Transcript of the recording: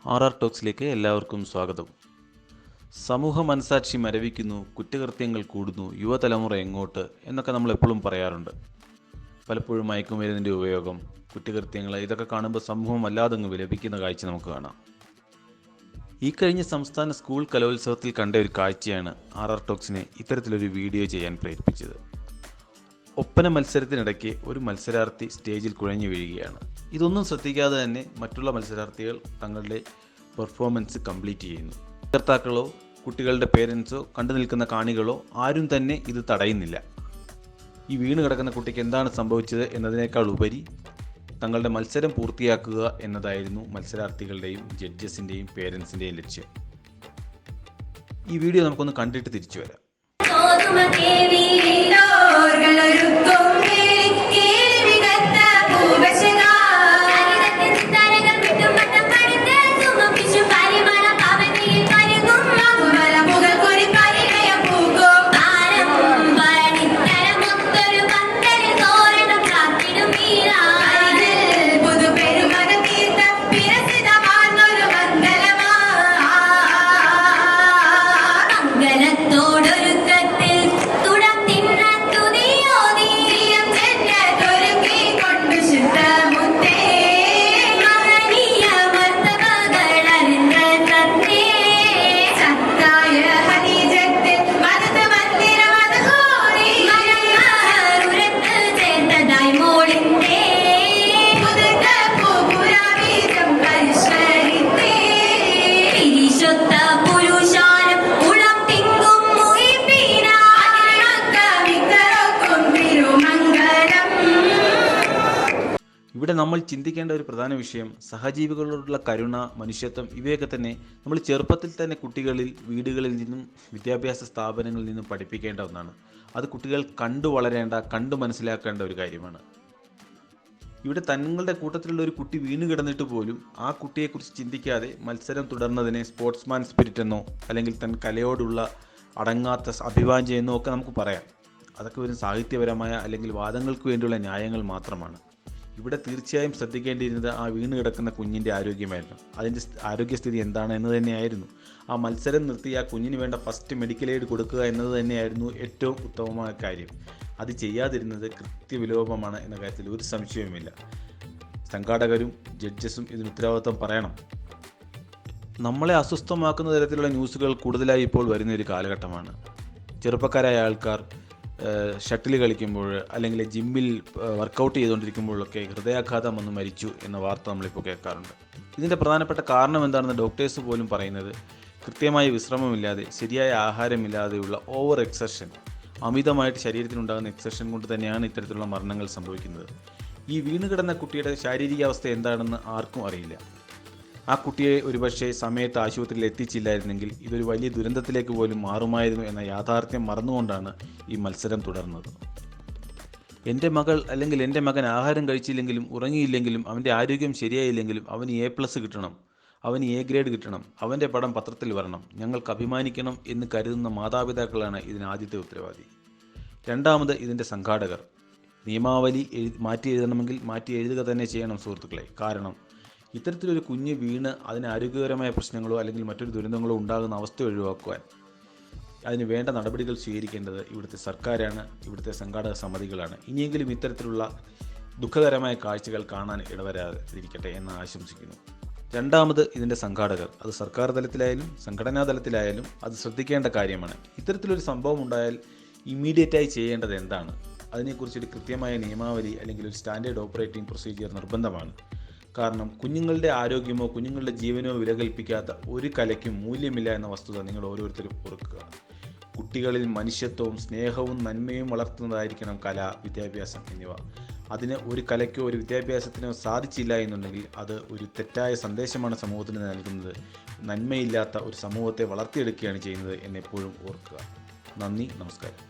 RR ടോക്സിലേക്ക് എല്ലാവർക്കും സ്വാഗതം. സമൂഹ മനസാക്ഷി മരവിക്കുന്നു, കുറ്റകൃത്യങ്ങൾ കൂടുന്നു, യുവതലമുറ എങ്ങോട്ട് എന്നൊക്കെ നമ്മൾ എപ്പോഴും പറയാറുണ്ട്. പലപ്പോഴും മയക്കുമരുന്നിൻ്റെ ഉപയോഗം, കുറ്റകൃത്യങ്ങൾ ഇതൊക്കെ കാണുമ്പോൾ സമൂഹം വല്ലാതങ്ങ് വിലപിക്കുന്ന കാഴ്ച നമുക്ക് കാണാം. ഈ കഴിഞ്ഞ സംസ്ഥാന സ്കൂൾ കലോത്സവത്തിൽ കണ്ട ഒരു കാഴ്ചയാണ് RR ടോക്സിനെ ഇത്തരത്തിലൊരു വീഡിയോ ചെയ്യാൻ പ്രേരിപ്പിച്ചത്. ഒപ്പന മത്സരത്തിനിടയ്ക്ക് ഒരു മത്സരാർത്ഥി സ്റ്റേജിൽ കുഴഞ്ഞു വീഴുകയാണ്. ഇതൊന്നും ശ്രദ്ധിക്കാതെ തന്നെ മറ്റുള്ള മത്സരാർത്ഥികൾ തങ്ങളുടെ പെർഫോമൻസ് കംപ്ലീറ്റ് ചെയ്യുന്നു. രക്ഷകർത്താക്കളോ കുട്ടികളുടെ പേരൻസോ കണ്ടു നിൽക്കുന്ന കാണികളോ ആരും തന്നെ ഇത് തടയുന്നില്ല. ഈ വീണ് കിടക്കുന്ന കുട്ടിക്ക് എന്താണ് സംഭവിച്ചത് എന്നതിനേക്കാൾ ഉപരി തങ്ങളുടെ മത്സരം പൂർത്തിയാക്കുക എന്നതായിരുന്നു മത്സരാർത്ഥികളുടെയും ജഡ്ജസിൻ്റെയും പേരൻസിൻ്റെയും ലക്ഷ്യം. ഈ വീഡിയോ നമുക്കൊന്ന് കണ്ടിട്ട് തിരിച്ചു വരാം. ഇവിടെ നമ്മൾ ചിന്തിക്കേണ്ട ഒരു പ്രധാന വിഷയം സഹജീവികളോടുള്ള കരുണ, മനുഷ്യത്വം ഇവയൊക്കെ തന്നെ നമ്മൾ ചെറുപ്പത്തിൽ തന്നെ കുട്ടികളിൽ, വീടുകളിൽ നിന്നും വിദ്യാഭ്യാസ സ്ഥാപനങ്ങളിൽ നിന്നും പഠിപ്പിക്കേണ്ട ഒന്നാണ്. അത് കുട്ടികൾ കണ്ടു വളരേണ്ട, കണ്ടു മനസ്സിലാക്കേണ്ട ഒരു കാര്യമാണ്. ഇവിടെ തങ്ങളുടെ കൂട്ടത്തിലുള്ള ഒരു കുട്ടി വീണ് കിടന്നിട്ട് പോലും ആ കുട്ടിയെക്കുറിച്ച് ചിന്തിക്കാതെ മത്സരം തുടർന്നതിനെ സ്പോർട്സ്മാൻ സ്പിരിറ്റ് എന്നോ അല്ലെങ്കിൽ തൻ കലയോടുള്ള അടങ്ങാത്ത അഭിവാഞ്ഛ എന്നോ ഒക്കെ നമുക്ക് പറയാം. അതൊക്കെ ഒരു സാഹിത്യപരമായ അല്ലെങ്കിൽ വാദങ്ങൾക്ക് വേണ്ടിയുള്ള ന്യായങ്ങൾ മാത്രമാണ്. ഇവിടെ തീർച്ചയായും ശ്രദ്ധിക്കേണ്ടിയിരുന്നത് ആ വീണ് കിടക്കുന്ന കുഞ്ഞിൻ്റെ ആരോഗ്യമായിരുന്നു. അതിൻ്റെ ആരോഗ്യസ്ഥിതി എന്താണ് എന്ന് തന്നെയായിരുന്നു. ആ മത്സരം നിർത്തി ആ കുഞ്ഞിന് വേണ്ട ഫസ്റ്റ് മെഡിക്കൽ എയ്ഡ് കൊടുക്കുക എന്നത് തന്നെയായിരുന്നു ഏറ്റവും ഉത്തമമായ കാര്യം. അത് ചെയ്യാതിരുന്നത് കൃത്യവിലോപമാണ് എന്ന കാര്യത്തിൽ ഒരു സംശയവുമില്ല. സംഘാടകരും ജഡ്ജസും ഇതിന് ഉത്തരവാദിത്വം പറയണം. നമ്മളെ അസ്വസ്ഥമാക്കുന്ന തരത്തിലുള്ള ന്യൂസുകൾ കൂടുതലായി ഇപ്പോൾ വരുന്ന ഒരു കാലഘട്ടമാണ്. ചെറുപ്പക്കാരായ ആൾക്കാർ ഷട്ടിൽ കളിക്കുമ്പോൾ അല്ലെങ്കിൽ ജിമ്മിൽ വർക്കൗട്ട് ചെയ്തുകൊണ്ടിരിക്കുമ്പോഴൊക്കെ ഹൃദയാഘാതം വന്ന് മരിച്ചു എന്ന വാർത്ത നമ്മളിപ്പോൾ കേൾക്കാറുണ്ട്. ഇതിൻ്റെ പ്രധാനപ്പെട്ട കാരണം എന്താണെന്ന് ഡോക്ടേഴ്സ് പോലും പറയുന്നത് കൃത്യമായ വിശ്രമമില്ലാതെ, ശരിയായ ആഹാരമില്ലാതെയുള്ള ഓവർ എക്സർഷൻ, അമിതമായിട്ട് ശരീരത്തിനുണ്ടാകുന്ന എക്സർഷൻ കൊണ്ട് തന്നെയാണ് ഇത്തരത്തിലുള്ള മരണങ്ങൾ സംഭവിക്കുന്നത്. ഈ വീണ് കിടന്ന കുട്ടിയുടെ ശാരീരികാവസ്ഥ എന്താണെന്ന് ആർക്കും അറിയില്ല. ആ കുട്ടിയെ ഒരുപക്ഷെ സമയത്ത് ആശുപത്രിയിൽ എത്തിച്ചില്ലായിരുന്നെങ്കിൽ ഇതൊരു വലിയ ദുരന്തത്തിലേക്ക് പോലും മാറുമായിരുന്നു എന്ന യാഥാർത്ഥ്യം മറന്നുകൊണ്ടാണ് ഈ മത്സരം തുടർന്നത്. എൻ്റെ മകൾ അല്ലെങ്കിൽ എൻ്റെ മകൻ ആഹാരം കഴിച്ചില്ലെങ്കിലും ഉറങ്ങിയില്ലെങ്കിലും അവൻ്റെ ആരോഗ്യം ശരിയായില്ലെങ്കിലും അവന് A+ കിട്ടണം, അവന് A ഗ്രേഡ് കിട്ടണം, അവൻ്റെ പടം പത്രത്തിൽ വരണം, ഞങ്ങൾക്ക് അഭിമാനിക്കണം എന്ന് കരുതുന്ന മാതാപിതാക്കളാണ് ഇതിന് ആദ്യത്തെ ഉത്തരവാദി. രണ്ടാമത് ഇതിൻ്റെ സംഘാടകർ. നിയമാവലി മാറ്റി എഴുതണമെങ്കിൽ മാറ്റി എഴുതുക തന്നെ ചെയ്യണം സുഹൃത്തുക്കളെ. കാരണം ഇത്തരത്തിലൊരു കുഞ്ഞ് വീണ് അതിന് ആരോഗ്യകരമായ പ്രശ്നങ്ങളോ അല്ലെങ്കിൽ മറ്റൊരു ദുരന്തങ്ങളോ ഉണ്ടാകുന്ന അവസ്ഥ ഒഴിവാക്കുവാൻ അതിന് വേണ്ട നടപടികൾ സ്വീകരിക്കേണ്ടത് ഇവിടുത്തെ സർക്കാരാണ്, ഇവിടുത്തെ സംഘാടക സമിതികളാണ്. ഇനിയെങ്കിലും ഇത്തരത്തിലുള്ള ദുഃഖകരമായ കാഴ്ചകൾ കാണാൻ ഇടവരാതിരിക്കട്ടെ എന്ന് ആശംസിക്കുന്നു. രണ്ടാമത് ഇതിൻ്റെ സംഘാടകർ. അത് സർക്കാർ തലത്തിലായാലും സംഘടനാ തലത്തിലായാലും അത് ശ്രദ്ധിക്കേണ്ട കാര്യമാണ്. ഇത്തരത്തിലൊരു സംഭവം ഉണ്ടായാൽ ഇമ്മീഡിയറ്റായി ചെയ്യേണ്ടത് എന്താണ്? അതിനെക്കുറിച്ചൊരു കൃത്യമായ നിയമാവലി അല്ലെങ്കിൽ ഒരു സ്റ്റാൻഡേർഡ് ഓപ്പറേറ്റിംഗ് പ്രൊസീജിയർ നിർബന്ധമാണ്. കാരണം കുഞ്ഞുങ്ങളുടെ ആരോഗ്യമോ കുഞ്ഞുങ്ങളുടെ ജീവനോ വില കൽപ്പിക്കാത്ത ഒരു കലയ്ക്കും മൂല്യമില്ല എന്ന വസ്തുത നിങ്ങൾ ഓരോരുത്തരും ഓർക്കുക. കുട്ടികളിൽ മനുഷ്യത്വവും സ്നേഹവും നന്മയും വളർത്തുന്നതായിരിക്കണം കല, വിദ്യാഭ്യാസം എന്നിവ. അതിന് ഒരു കലയ്ക്കോ ഒരു വിദ്യാഭ്യാസത്തിനോ സാധിച്ചില്ല എന്നുണ്ടെങ്കിൽ അത് ഒരു തെറ്റായ സന്ദേശമാണ് സമൂഹത്തിന് നൽകുന്നത്. നന്മയില്ലാത്ത ഒരു സമൂഹത്തെ വളർത്തിയെടുക്കുകയാണ് ചെയ്യുന്നത് എന്നെപ്പോഴും ഓർക്കുക. നന്ദി, നമസ്കാരം.